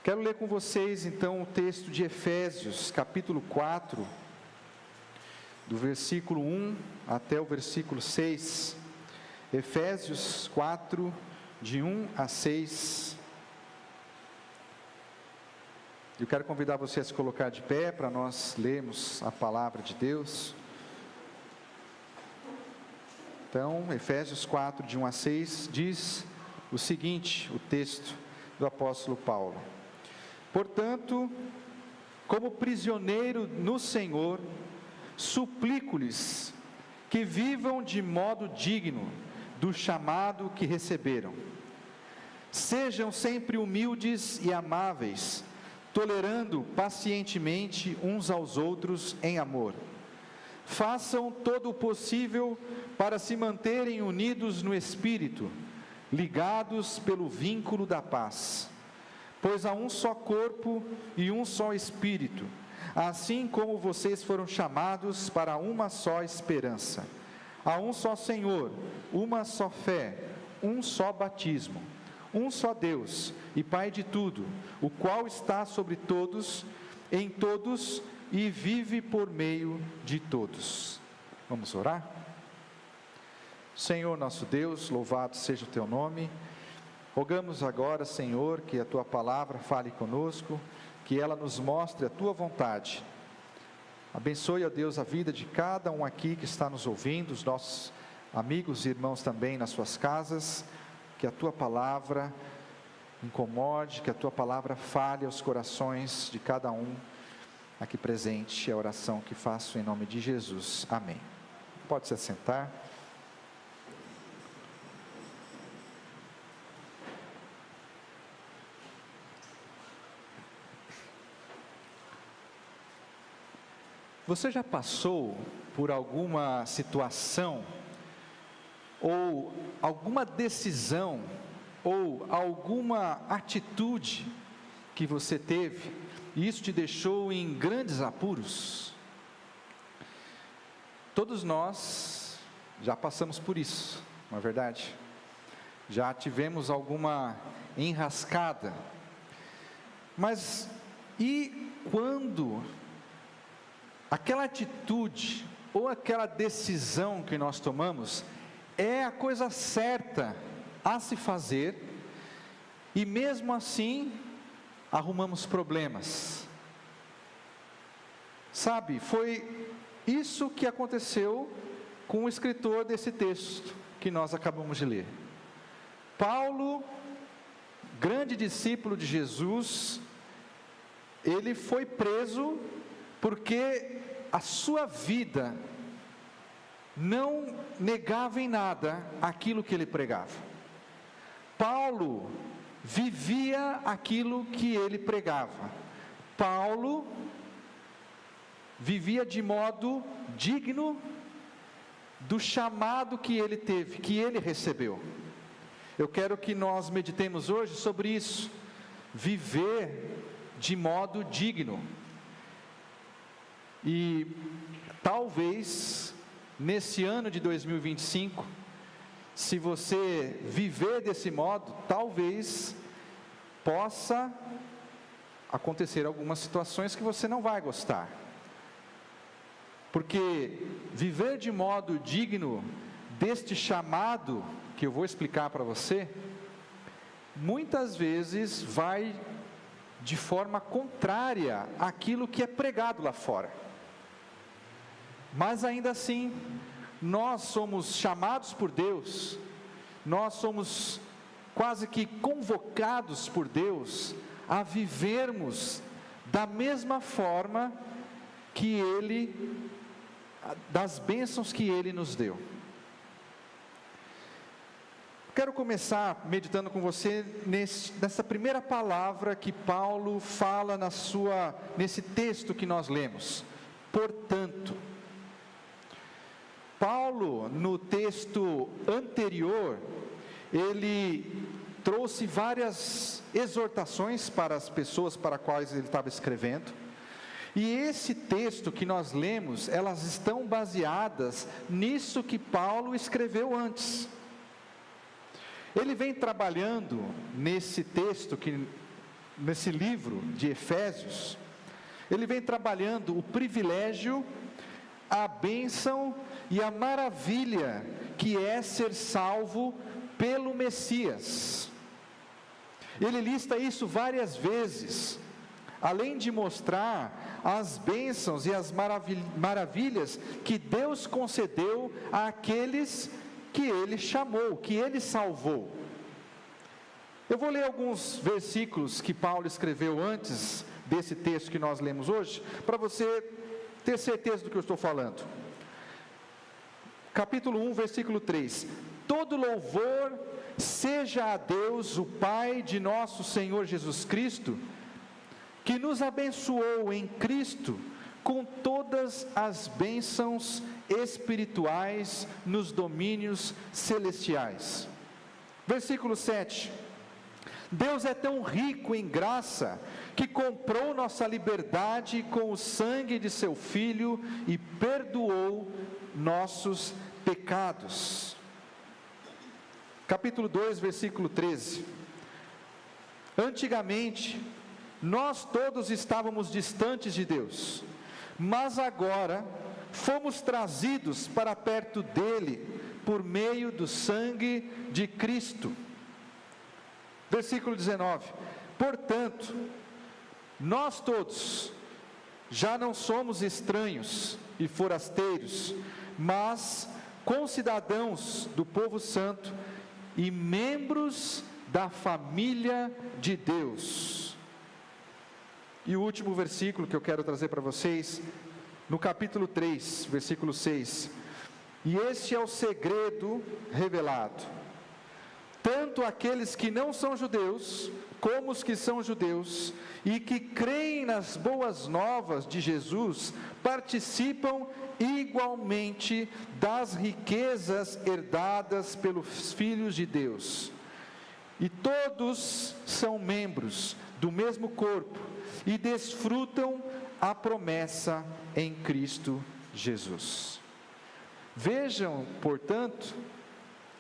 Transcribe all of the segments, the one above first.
Quero ler com vocês então o texto de Efésios, capítulo 4, do versículo 1 até o versículo 6. Efésios 4, de 1 a 6. Eu quero convidar você a se colocar de pé para nós lermos a palavra de Deus. Então, Efésios 4, de 1 a 6, diz o seguinte, o texto do apóstolo Paulo: Portanto, como prisioneiro no Senhor, suplico-lhes que vivam de modo digno do chamado que receberam. Sejam sempre humildes e amáveis, tolerando pacientemente uns aos outros em amor. Façam todo o possível para se manterem unidos no Espírito, ligados pelo vínculo da paz. Pois há um só corpo e um só Espírito, assim como vocês foram chamados para uma só esperança. Há um só Senhor, uma só fé, um só batismo, um só Deus e Pai de tudo, o qual está sobre todos, em todos e vive por meio de todos. Vamos orar? Senhor nosso Deus, louvado seja o Teu nome. Rogamos agora, Senhor, que a Tua palavra fale conosco, que ela nos mostre a Tua vontade. Abençoe, ó Deus, a vida de cada um aqui que está nos ouvindo, os nossos amigos e irmãos também nas suas casas, que a Tua palavra incomode, que a Tua palavra fale aos corações de cada um aqui presente. É a oração que faço em nome de Jesus. Amém. Pode se assentar. Você já passou por alguma situação, ou alguma decisão, ou alguma atitude que você teve, e isso te deixou em grandes apuros? Todos nós já passamos por isso, não é verdade? Já tivemos alguma enrascada. Mas e quando aquela atitude ou aquela decisão que nós tomamos é a coisa certa a se fazer, e mesmo assim arrumamos problemas? Sabe, foi isso que aconteceu com o escritor desse texto que nós acabamos de ler. Paulo, grande discípulo de Jesus, ele foi preso porque a sua vida não negava em nada aquilo que ele pregava. Paulo vivia aquilo que ele pregava. Paulo vivia de modo digno do chamado que ele teve, que ele recebeu. Eu quero que nós meditemos hoje sobre isso, viver de modo digno. E talvez nesse ano de 2025, se você viver desse modo, talvez possa acontecer algumas situações que você não vai gostar. Porque viver de modo digno deste chamado que eu vou explicar para você, muitas vezes vai de forma contrária àquilo que é pregado lá fora. Mas ainda assim, nós somos chamados por Deus, nós somos quase que convocados por Deus a vivermos da mesma forma que Ele, das bênçãos que Ele nos deu. Quero começar meditando com você nessa primeira palavra que Paulo fala nesse texto que nós lemos. Portanto, Paulo, no texto anterior, ele trouxe várias exortações para as pessoas para as quais ele estava escrevendo, e esse texto que nós lemos, elas estão baseadas nisso que Paulo escreveu antes. Ele vem trabalhando nesse texto que nesse livro de Efésios, ele vem trabalhando o privilégio, a bênção e a maravilha que é ser salvo pelo Messias. Ele lista isso várias vezes, além de mostrar as bênçãos e as maravilhas que Deus concedeu àqueles que Ele chamou, que Ele salvou. Eu vou ler alguns versículos que Paulo escreveu antes desse texto que nós lemos hoje, para você ter certeza do que eu estou falando. Capítulo 1, versículo 3: todo louvor seja a Deus, o Pai de nosso Senhor Jesus Cristo, que nos abençoou em Cristo com todas as bênçãos espirituais nos domínios celestiais. Versículo 7: Deus é tão rico em graça, que comprou nossa liberdade com o sangue de seu Filho e perdoou nossos pecados. Capítulo 2, versículo 13: antigamente, nós todos estávamos distantes de Deus, mas agora fomos trazidos para perto dele, por meio do sangue de Cristo. Versículo 19: portanto, nós todos já não somos estranhos e forasteiros, mas concidadãos do povo santo e membros da família de Deus. E o último versículo que eu quero trazer para vocês, no capítulo 3, versículo 6: e este é o segredo revelado: tanto aqueles que não são judeus, como os que são judeus, e que creem nas boas novas de Jesus, participam igualmente das riquezas herdadas pelos filhos de Deus. E todos são membros do mesmo corpo, e desfrutam a promessa em Cristo Jesus. Vejam, portanto,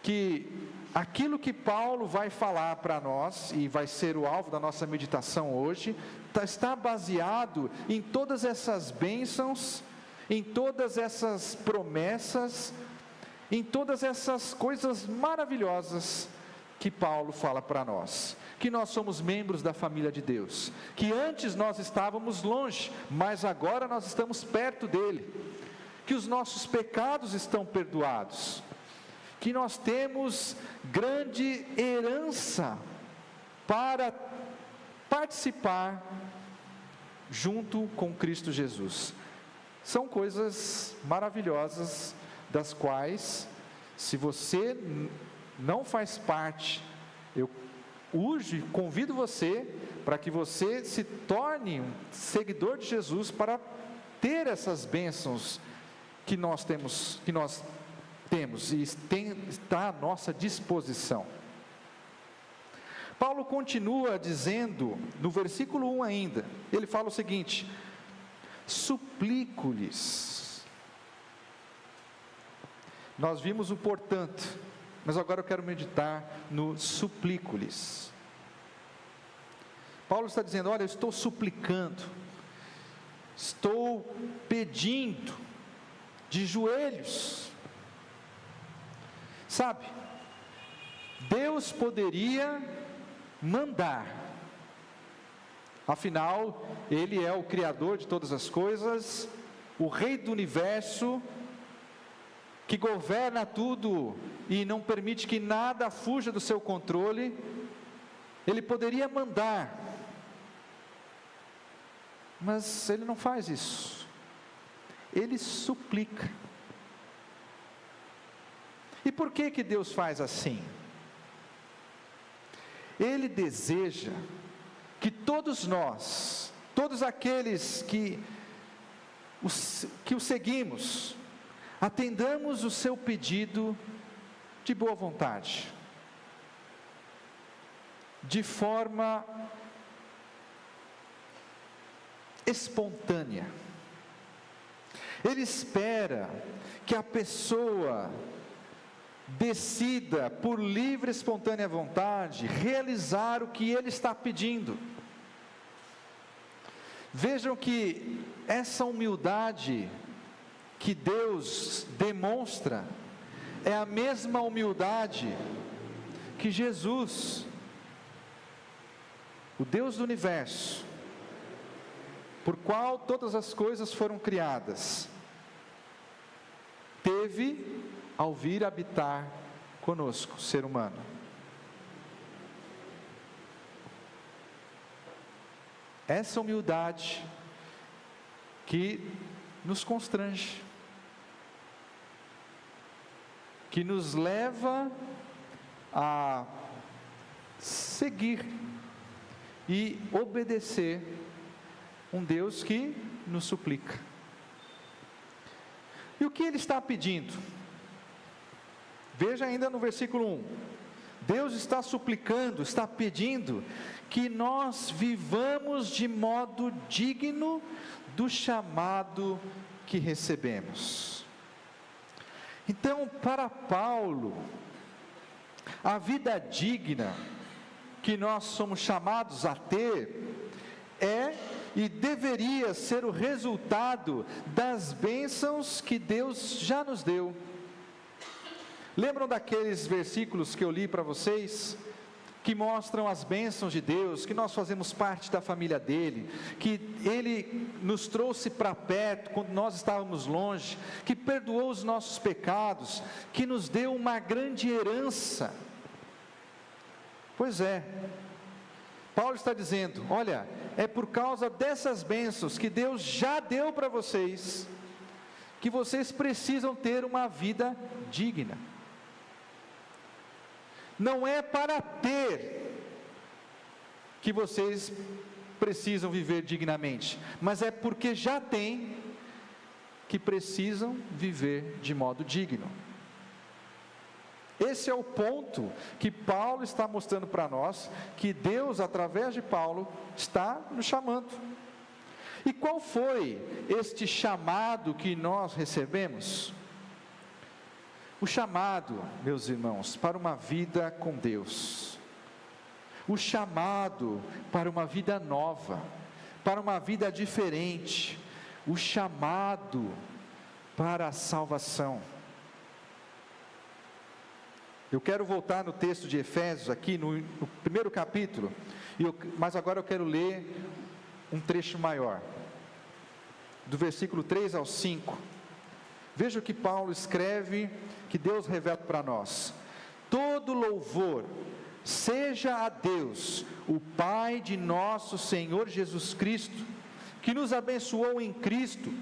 que aquilo que Paulo vai falar para nós, e vai ser o alvo da nossa meditação hoje, está baseado em todas essas bênçãos, em todas essas promessas, em todas essas coisas maravilhosas que Paulo fala para nós. Que nós somos membros da família de Deus, que antes nós estávamos longe, mas agora nós estamos perto dele, que os nossos pecados estão perdoados, que nós temos grande herança para participar junto com Cristo Jesus. São coisas maravilhosas, das quais, se você não faz parte, eu hoje convido você para que você se torne um seguidor de Jesus, para ter essas bênçãos que nós temos e está à nossa disposição. Paulo continua dizendo, no versículo 1 ainda, ele fala o seguinte: suplico-lhes. Nós vimos o portanto, mas agora eu quero meditar no suplico-lhes. Paulo está dizendo: olha, eu estou suplicando, estou pedindo, de joelhos. Sabe, Deus poderia mandar, afinal, Ele é o Criador de todas as coisas, o Rei do Universo, que governa tudo e não permite que nada fuja do seu controle. Ele poderia mandar, mas Ele não faz isso. Ele suplica. E por que Deus faz assim? Ele deseja que todos nós, todos aqueles que o seguimos, atendamos o seu pedido de boa vontade, de forma espontânea. Ele espera que a pessoa decida, por livre e espontânea vontade, realizar o que ele está pedindo. Vejam que essa humildade que Deus demonstra é a mesma humildade que Jesus, o Deus do universo, por qual todas as coisas foram criadas, teve ao vir habitar conosco, ser humano. Essa humildade que nos constrange, que nos leva a seguir e obedecer um Deus que nos suplica. E o que Ele está pedindo? Veja ainda no versículo 1, Deus está suplicando, está pedindo que nós vivamos de modo digno do chamado que recebemos. Então, para Paulo, a vida digna que nós somos chamados a ter é e deveria ser o resultado das bênçãos que Deus já nos deu. Lembram daqueles versículos que eu li para vocês, que mostram as bênçãos de Deus, que nós fazemos parte da família dele, que Ele nos trouxe para perto quando nós estávamos longe, que perdoou os nossos pecados, que nos deu uma grande herança? Pois é, Paulo está dizendo, olha, é por causa dessas bênçãos que Deus já deu para vocês, que vocês precisam ter uma vida digna. Não é para ter que vocês precisam viver dignamente, mas é porque já têm que precisam viver de modo digno. Esse é o ponto que Paulo está mostrando para nós, que Deus, através de Paulo, está nos chamando. E qual foi este chamado que nós recebemos? O chamado, meus irmãos, para uma vida com Deus, o chamado para uma vida nova, para uma vida diferente, o chamado para a salvação. Eu quero voltar no texto de Efésios, aqui no primeiro capítulo, mas agora eu quero ler um trecho maior, do versículo 3 ao 5. Veja o que Paulo escreve, que Deus revela para nós: todo louvor seja a Deus, o Pai de nosso Senhor Jesus Cristo, que nos abençoou em Cristo,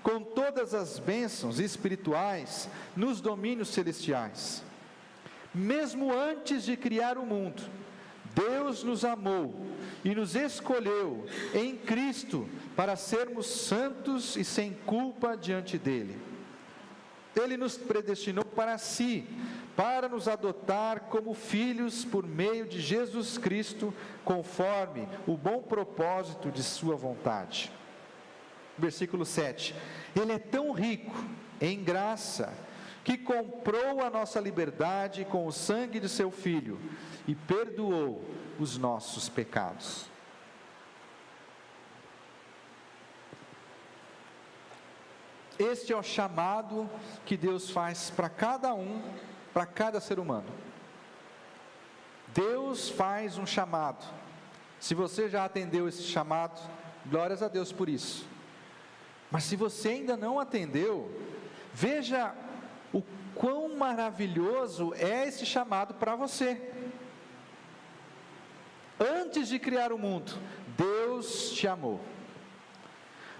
com todas as bênçãos espirituais, nos domínios celestiais. Mesmo antes de criar o mundo, Deus nos amou e nos escolheu em Cristo, para sermos santos e sem culpa diante dEle. Ele nos predestinou para si, para nos adotar como filhos por meio de Jesus Cristo, conforme o bom propósito de sua vontade. Versículo 7. Ele é tão rico em graça, que comprou a nossa liberdade com o sangue de seu Filho, e perdoou os nossos pecados. Este é o chamado que Deus faz para cada um, para cada ser humano. Deus faz um chamado. Se você já atendeu esse chamado, glórias a Deus por isso. Mas se você ainda não atendeu, veja o quão maravilhoso é esse chamado para você. Antes de criar o mundo, Deus te amou.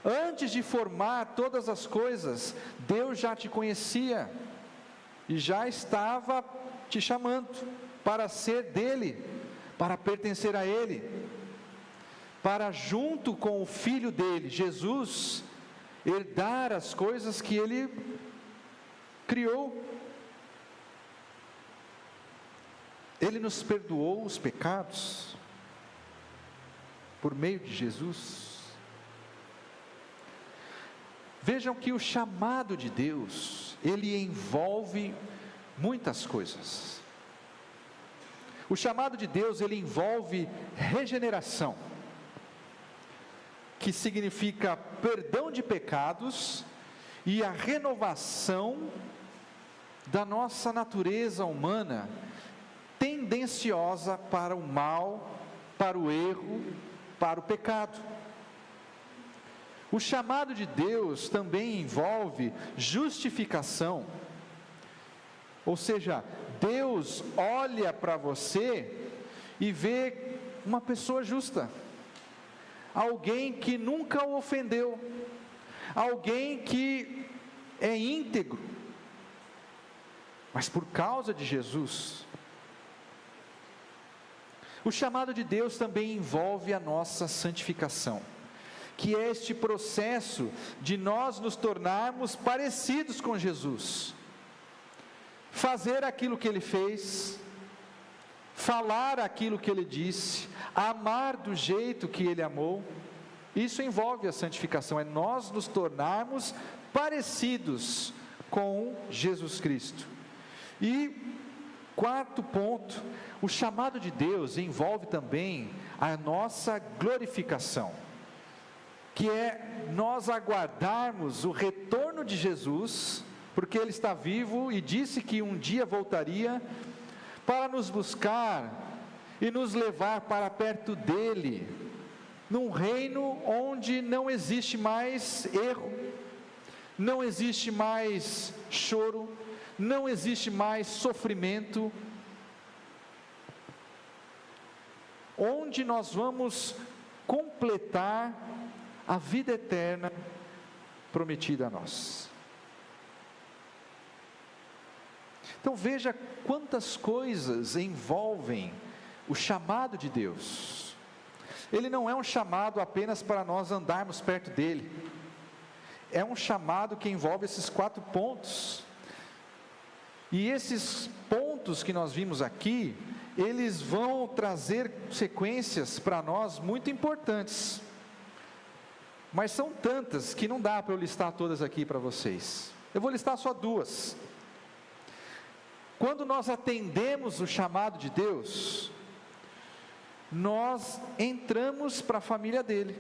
Antes de formar todas as coisas, Deus já te conhecia e já estava te chamando para ser dele, para pertencer a ele, para junto com o Filho dele, Jesus, herdar as coisas que ele criou. Ele nos perdoou os pecados por meio de Jesus. Vejam que o chamado de Deus, ele envolve muitas coisas. O chamado de Deus, ele envolve regeneração. que significa perdão de pecados e a renovação da nossa natureza humana, tendenciosa para o mal, para o erro, para o pecado. O chamado de Deus também envolve justificação, ou seja, Deus olha para você e vê uma pessoa justa, alguém que nunca o ofendeu, alguém que é íntegro, mas por causa de Jesus. O chamado de Deus também envolve a nossa santificação, que é este processo de nós nos tornarmos parecidos com Jesus, fazer aquilo que Ele fez, falar aquilo que Ele disse, amar do jeito que Ele amou. Isso envolve a santificação, é nós nos tornarmos parecidos com Jesus Cristo. E quarto ponto, o chamado de Deus envolve também a nossa glorificação, que é nós aguardarmos o retorno de Jesus, porque Ele está vivo e disse que um dia voltaria para nos buscar e nos levar para perto dEle, num reino onde não existe mais erro, não existe mais choro, não existe mais sofrimento, onde nós vamos completar a vida eterna prometida a nós. Então veja quantas coisas envolvem o chamado de Deus. Ele não é um chamado apenas para nós andarmos perto dele, é um chamado que envolve esses 4 pontos, e esses pontos que nós vimos aqui, eles vão trazer sequências para nós muito importantes, mas são tantas que não dá para eu listar todas aqui para vocês. Eu vou listar só 2. Quando nós atendemos o chamado de Deus, nós entramos para a família dele,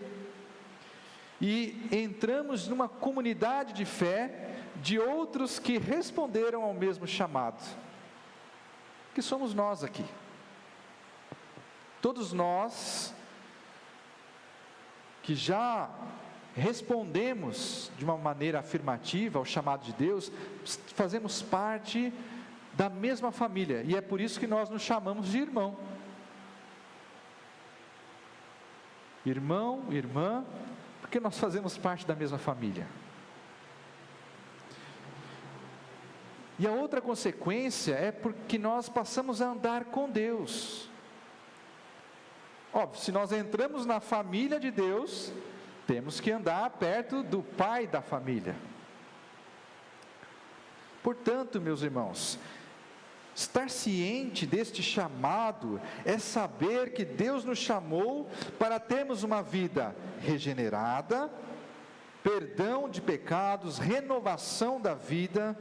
e entramos numa comunidade de fé, de outros que responderam ao mesmo chamado, que somos nós aqui. Todos nós, que já respondemos de uma maneira afirmativa ao chamado de Deus, fazemos parte da mesma família, e é por isso que nós nos chamamos de irmão. Irmão, irmã, porque nós fazemos parte da mesma família. E a outra consequência é porque nós passamos a andar com Deus. Óbvio, se nós entramos na família de Deus, temos que andar perto do pai da família. Portanto, meus irmãos, estar ciente deste chamado é saber que Deus nos chamou para termos uma vida regenerada, perdão de pecados, renovação da vida,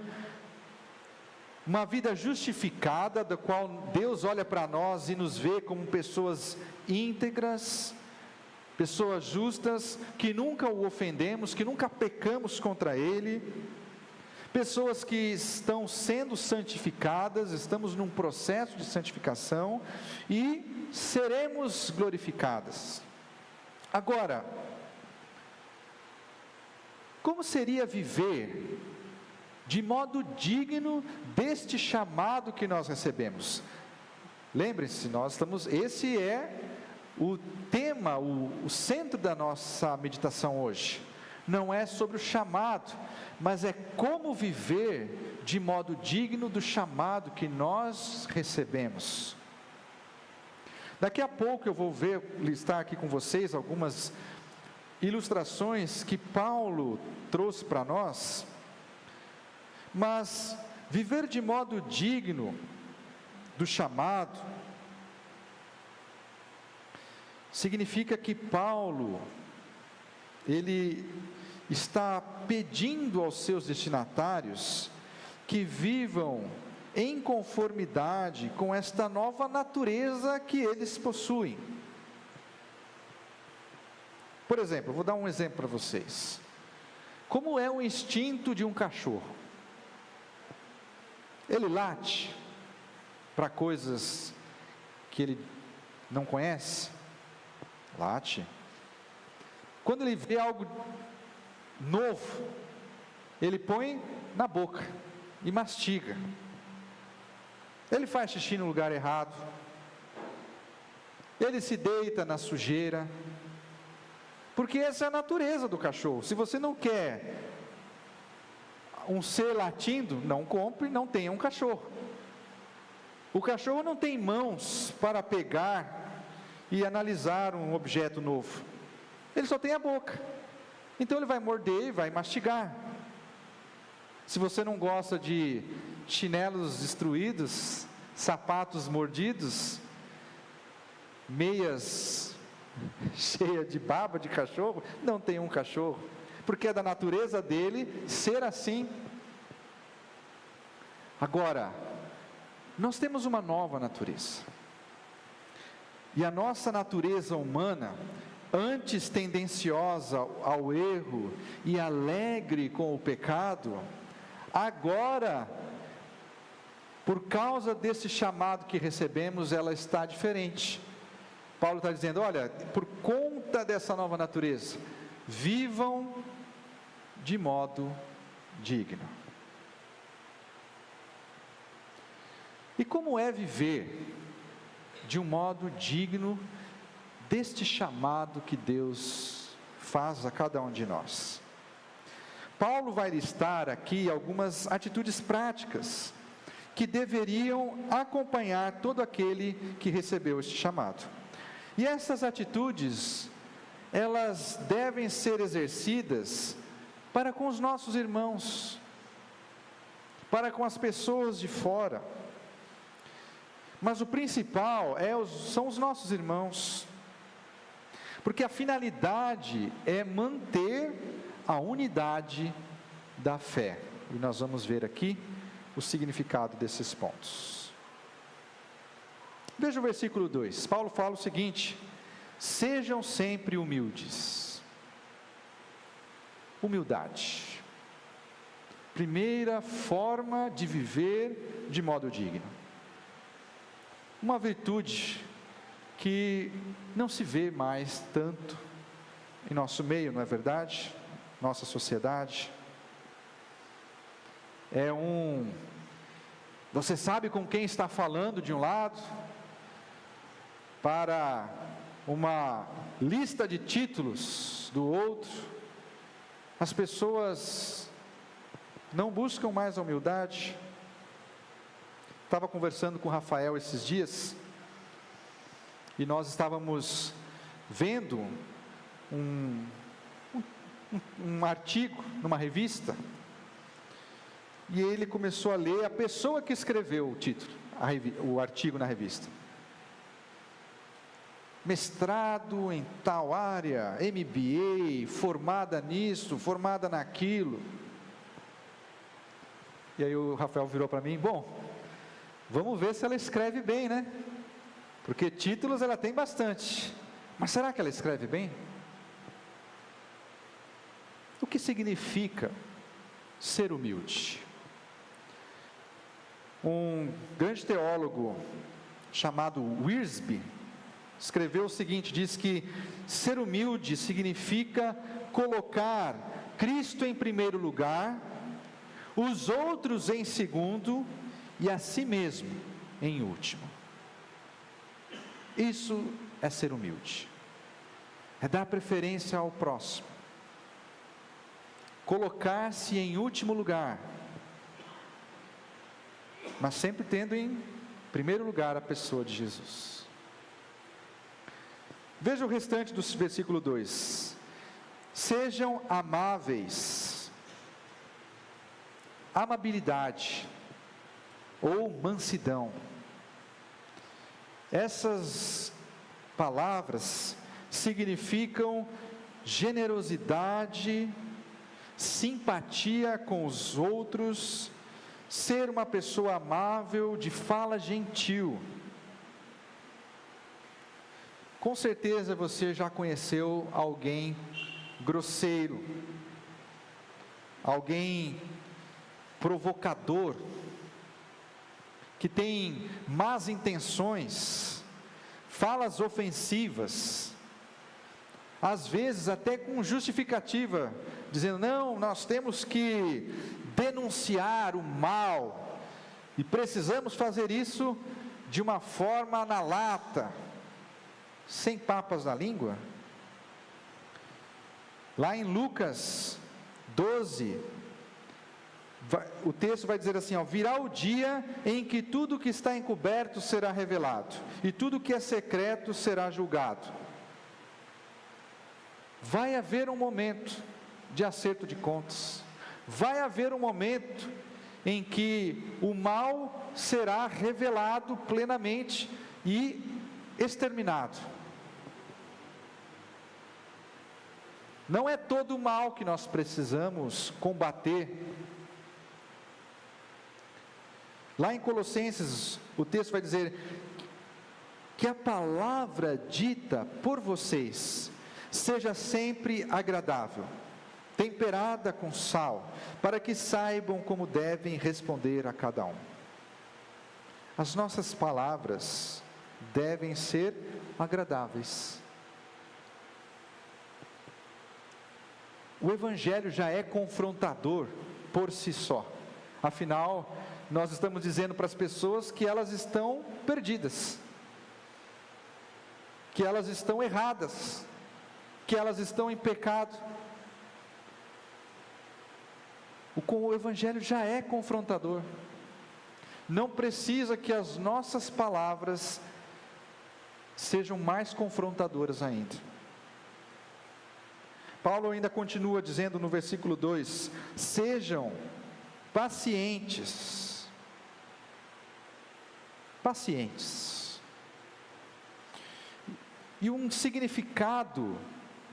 uma vida justificada, da qual Deus olha para nós e nos vê como pessoas íntegras, pessoas justas, que nunca o ofendemos, que nunca pecamos contra Ele, pessoas que estão sendo santificadas, estamos num processo de santificação e seremos glorificadas. Agora, como seria viver de modo digno deste chamado que nós recebemos? Lembrem-se, esse é o tema, o centro da nossa meditação hoje. Não é sobre o chamado, mas é como viver de modo digno do chamado que nós recebemos. Daqui a pouco eu vou listar aqui com vocês algumas ilustrações que Paulo trouxe para nós, mas viver de modo digno do chamado significa que Paulo, ele está pedindo aos seus destinatários que vivam em conformidade com esta nova natureza que eles possuem. Por exemplo, eu vou dar um exemplo para vocês. Como é o instinto de um cachorro? Ele late para coisas que ele não conhece? Late. Quando ele vê algo novo, ele põe na boca e mastiga. Ele faz xixi no lugar errado. Ele se deita na sujeira. Porque essa é a natureza do cachorro. Se você não quer um ser latindo, não compre, não tenha um cachorro. O cachorro não tem mãos para pegar e analisar um objeto novo. Ele só tem a boca. Então ele vai morder e vai mastigar. Se você não gosta de chinelos destruídos, sapatos mordidos, meias cheias de baba de cachorro, não tem um cachorro, porque é da natureza dele ser assim. Agora, nós temos uma nova natureza, e a nossa natureza humana, antes tendenciosa ao erro e alegre com o pecado, agora, por causa desse chamado que recebemos, ela está diferente. Paulo está dizendo, olha, por conta dessa nova natureza, vivam de modo digno. E como é viver de um modo digno deste chamado que Deus faz a cada um de nós? Paulo vai listar aqui algumas atitudes práticas que deveriam acompanhar todo aquele que recebeu este chamado. E essas atitudes, elas devem ser exercidas para com os nossos irmãos, para com as pessoas de fora. Mas o principal são os nossos irmãos, porque a finalidade é manter a unidade da fé. E nós vamos ver aqui o significado desses pontos. Veja o versículo 2, Paulo fala o seguinte: sejam sempre humildes. Humildade, primeira forma de viver de modo digno, uma virtude que não se vê mais tanto em nosso meio, não é verdade? Nossa sociedade, você sabe com quem está falando de um lado, para uma lista de títulos do outro. As pessoas não buscam mais a humildade. Estava conversando com o Rafael esses dias, e nós estávamos vendo um artigo numa revista, e ele começou a ler a pessoa que escreveu o título, o artigo na revista. Mestrado em tal área, MBA, formada nisso, formada naquilo. E aí o Rafael virou para mim, bom, vamos ver se ela escreve bem, né? Porque títulos ela tem bastante, mas será que ela escreve bem? O que significa ser humilde? Um grande teólogo chamado Wiersbe escreveu o seguinte, diz que ser humilde significa colocar Cristo em primeiro lugar, os outros em segundo e a si mesmo em último. Isso é ser humilde, é dar preferência ao próximo, colocar-se em último lugar, mas sempre tendo em primeiro lugar a pessoa de Jesus. Veja o restante do versículo 2: sejam amáveis. Amabilidade ou mansidão, essas palavras significam generosidade, simpatia com os outros, ser uma pessoa amável, de fala gentil. Com certeza você já conheceu alguém grosseiro, alguém provocador, que tem más intenções, falas ofensivas, às vezes até com justificativa, dizendo: não, nós temos que denunciar o mal, e precisamos fazer isso de uma forma na lata, sem papas na língua. Lá em Lucas 12, o texto vai dizer assim: virá o dia em que tudo que está encoberto será revelado, e tudo que é secreto será julgado. Vai haver um momento de acerto de contas, vai haver um momento em que o mal será revelado plenamente e exterminado. Não é todo o mal que nós precisamos combater. Lá em Colossenses, o texto vai dizer que a palavra dita por vocês seja sempre agradável, temperada com sal, para que saibam como devem responder a cada um. As nossas palavras devem ser agradáveis. O Evangelho já é confrontador por si só. Afinal, nós estamos dizendo para as pessoas que elas estão perdidas, que elas estão erradas, que elas estão em pecado. O Evangelho já é confrontador. Não precisa que as nossas palavras sejam mais confrontadoras ainda. Paulo ainda continua dizendo no versículo 2: sejam pacientes. Pacientes. E um significado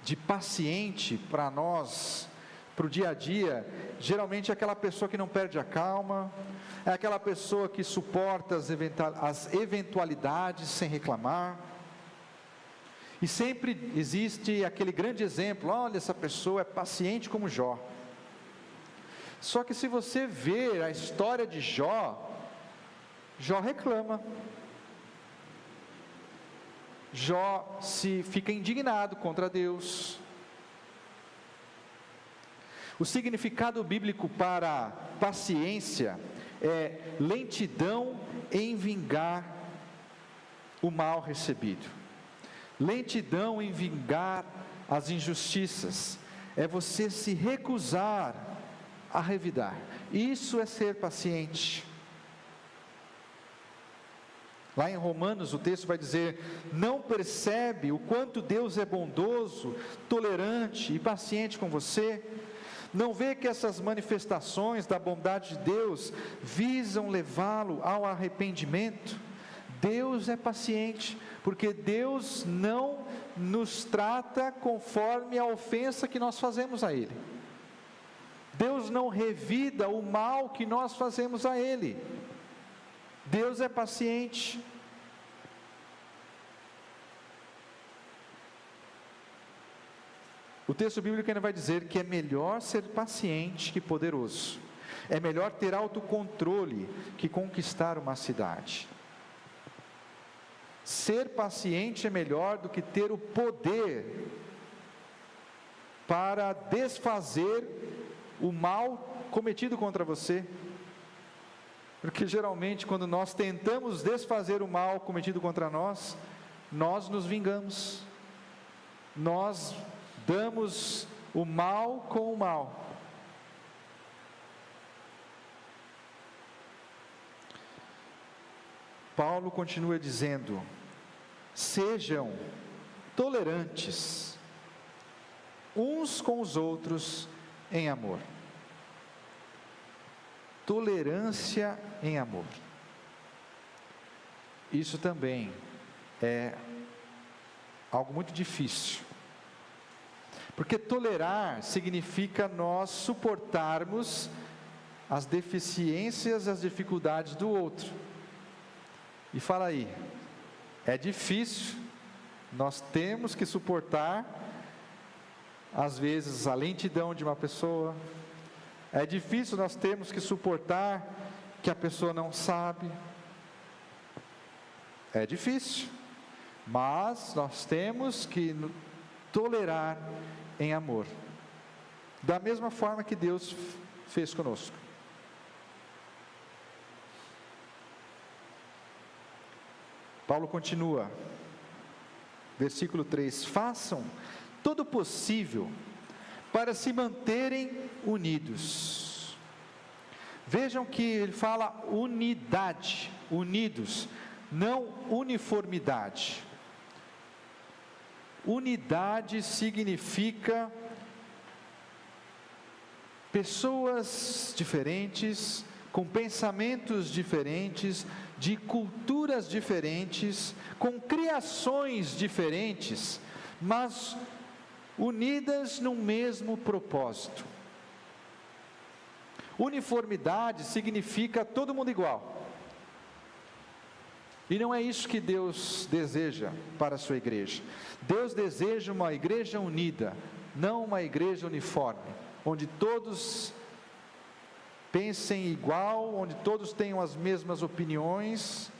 de paciente para nós, para o dia a dia, geralmente é aquela pessoa que não perde a calma, é aquela pessoa que suporta as eventualidades sem reclamar. E sempre existe aquele grande exemplo: olha, essa pessoa é paciente como Jó. Só que se você ver a história de Jó, Jó reclama. Jó fica indignado contra Deus. O significado bíblico para paciência é lentidão em vingar o mal recebido. Lentidão em vingar as injustiças, é você se recusar a revidar. Isso é ser paciente. Lá em Romanos o texto vai dizer: não percebe o quanto Deus é bondoso, tolerante e paciente com você? Não vê que essas manifestações da bondade de Deus visam levá-lo ao arrependimento? Deus é paciente, porque Deus não nos trata conforme a ofensa que nós fazemos a Ele. Deus não revida o mal que nós fazemos a Ele. Deus é paciente. O texto bíblico ainda vai dizer que é melhor ser paciente que poderoso. É melhor ter autocontrole que conquistar uma cidade. Ser paciente é melhor do que ter o poder para desfazer o mal cometido contra você. Porque geralmente quando nós tentamos desfazer o mal cometido contra nós, nós nos vingamos. Nós damos o mal com o mal. Paulo continua dizendo: sejam tolerantes uns com os outros em amor. Tolerância em amor. Isso também é algo muito difícil, porque tolerar significa nós suportarmos as deficiências, as dificuldades do outro. E fala aí, é difícil Nós temos que suportar, às vezes, a lentidão de uma pessoa. É difícil, nós temos que suportar que a pessoa não sabe. É difícil, mas nós temos que tolerar em amor, da mesma forma que Deus fez conosco. Paulo continua, versículo 3: façam todo o possível para se manterem unidos. Vejam que ele fala unidade, unidos, não uniformidade. Unidade significa pessoas diferentes, com pensamentos diferentes, de culturas diferentes, com criações diferentes, mas unidas num mesmo propósito. Uniformidade significa todo mundo igual. E não é isso que Deus deseja para a sua igreja. Deus deseja uma igreja unida, não uma igreja uniforme, onde todos pensem igual, onde todos tenham as mesmas opiniões.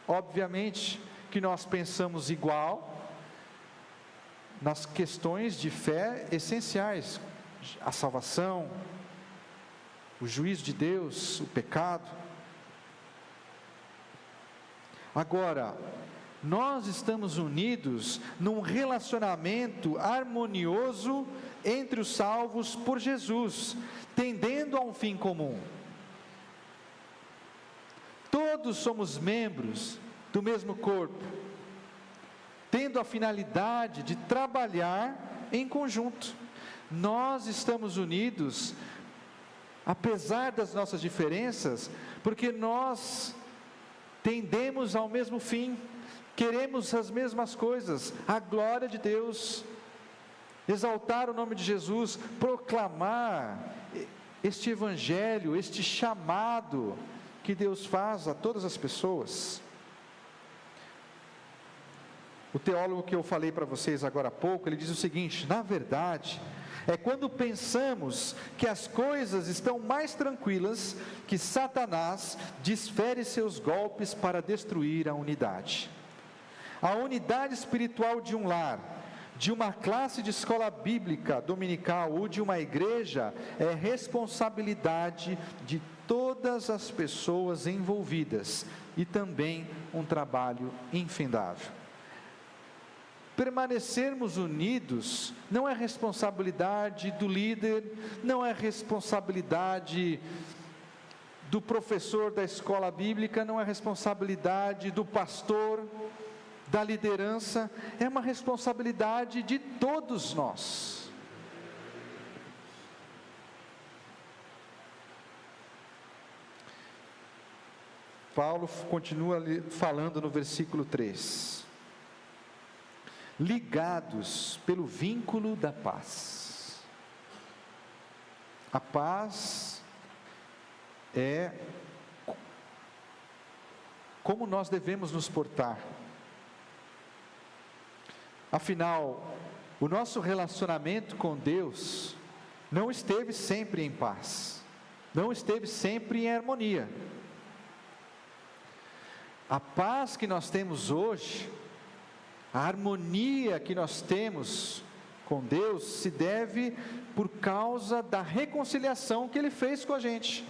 Obviamente que nós pensamos igual nas questões de fé essenciais, a salvação, o juízo de Deus, o pecado. Agora, nós estamos unidos num relacionamento harmonioso entre os salvos por Jesus, tendendo a um fim comum. Todos somos membros do mesmo corpo, tendo a finalidade de trabalhar em conjunto. Nós estamos unidos, apesar das nossas diferenças, porque nós tendemos ao mesmo fim, queremos as mesmas coisas, a glória de Deus, exaltar o nome de Jesus, proclamar este evangelho, este chamado que Deus faz a todas as pessoas. O teólogo que eu falei para vocês agora há pouco, ele diz o seguinte: na verdade, é quando pensamos que as coisas estão mais tranquilas que Satanás desfere seus golpes para destruir a unidade. A unidade espiritual de um lar, de uma classe de escola bíblica dominical ou de uma igreja é responsabilidade de todas as pessoas envolvidas e também um trabalho infindável. Permanecermos unidos não é responsabilidade do líder, não é responsabilidade do professor da escola bíblica, não é responsabilidade do pastor, da liderança, é uma responsabilidade de todos nós. Paulo continua falando no versículo 3. Ligados pelo vínculo da paz. A paz é como nós devemos nos portar. Afinal, o nosso relacionamento com Deus não esteve sempre em paz, não esteve sempre em harmonia. A paz que nós temos hoje, a harmonia que nós temos com Deus, se deve por causa da reconciliação que Ele fez com a gente.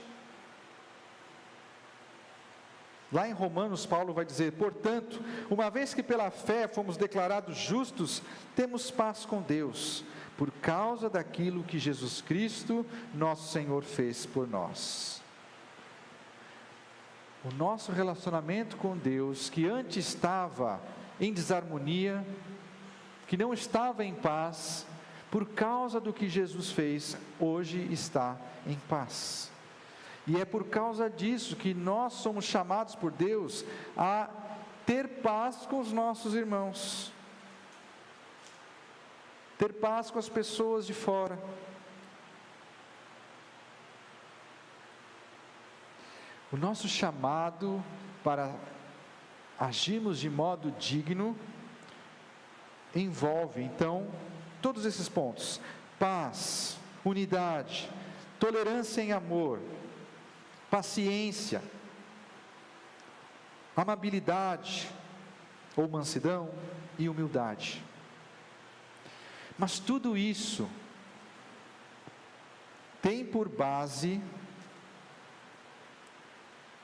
Lá em Romanos, Paulo vai dizer: portanto, uma vez que pela fé fomos declarados justos, temos paz com Deus, por causa daquilo que Jesus Cristo, nosso Senhor, fez por nós. O nosso relacionamento com Deus, que antes estava em desarmonia, que não estava em paz, por causa do que Jesus fez, hoje está em paz. E é por causa disso que nós somos chamados por Deus a ter paz com os nossos irmãos, ter paz com as pessoas de fora. O nosso chamado para agirmos de modo digno envolve, então, todos esses pontos: paz, unidade, tolerância em amor, paciência, amabilidade ou mansidão e humildade. Mas tudo isso tem por base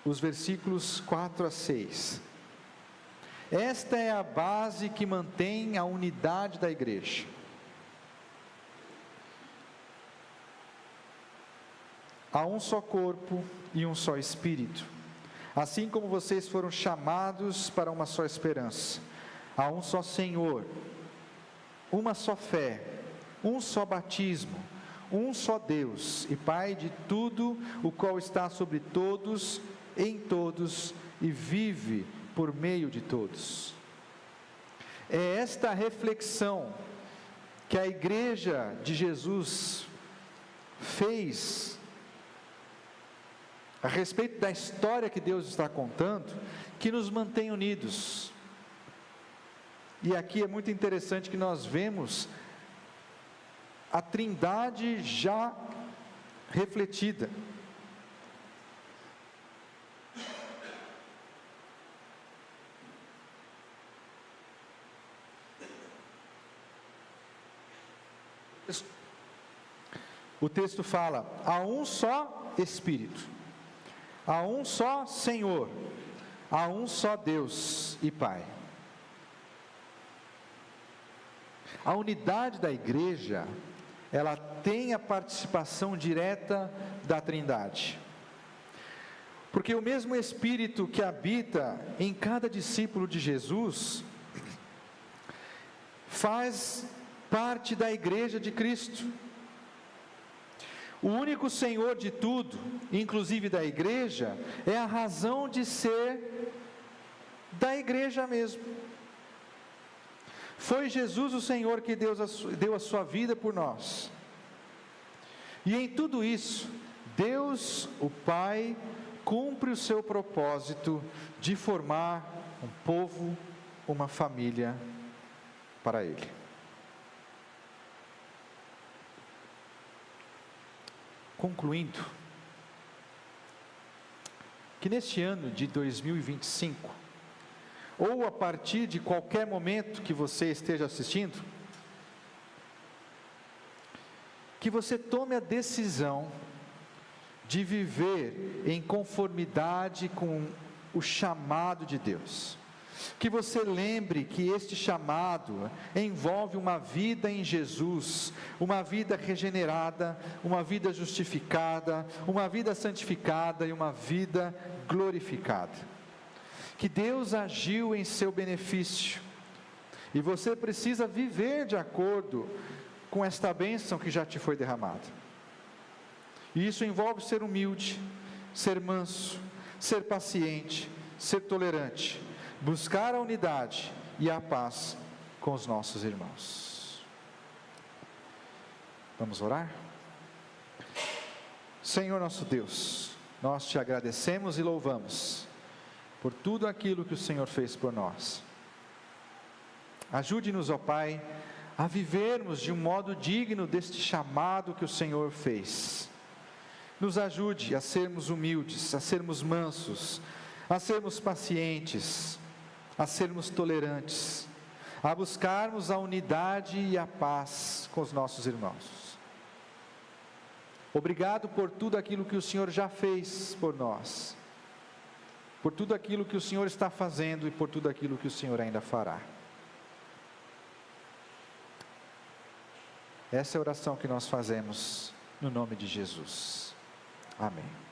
os versículos 4 a 6. Esta é a base que mantém a unidade da igreja. Há um só corpo e um só Espírito, assim como vocês foram chamados para uma só esperança. Há um só Senhor, uma só fé, um só batismo, um só Deus e Pai de tudo, o qual está sobre todos, em todos e vive por meio de todos. É esta reflexão que a igreja de Jesus fez a respeito da história que Deus está contando, que nos mantém unidos. E aqui é muito interessante que nós vemos a Trindade já refletida. O texto fala: há um só Espírito, há um só Senhor, há um só Deus e Pai. A unidade da igreja, ela tem a participação direta da Trindade, porque o mesmo Espírito que habita em cada discípulo de Jesus, faz parte da igreja de Cristo. O único Senhor de tudo, inclusive da igreja, é a razão de ser da igreja mesmo. Foi Jesus o Senhor que deu a sua vida por nós. E em tudo isso, Deus, o Pai, cumpre o seu propósito de formar um povo, uma família para Ele. Concluindo, que neste ano de 2025, ou a partir de qualquer momento que você esteja assistindo, que você tome a decisão de viver em conformidade com o chamado de Deus. Que você lembre que este chamado envolve uma vida em Jesus, uma vida regenerada, uma vida justificada, uma vida santificada e uma vida glorificada. Que Deus agiu em seu benefício, e você precisa viver de acordo com esta bênção que já te foi derramada. E isso envolve ser humilde, ser manso, ser paciente, ser tolerante, buscar a unidade e a paz com os nossos irmãos. Vamos orar? Senhor nosso Deus, nós te agradecemos e louvamos por tudo aquilo que o Senhor fez por nós. Ajude-nos, ó Pai, a vivermos de um modo digno deste chamado que o Senhor fez. Nos ajude a sermos humildes, a sermos mansos, a sermos pacientes, a sermos tolerantes, a buscarmos a unidade e a paz com os nossos irmãos. Obrigado por tudo aquilo que o Senhor já fez por nós, por tudo aquilo que o Senhor está fazendo e por tudo aquilo que o Senhor ainda fará. Essa é a oração que nós fazemos no nome de Jesus. Amém.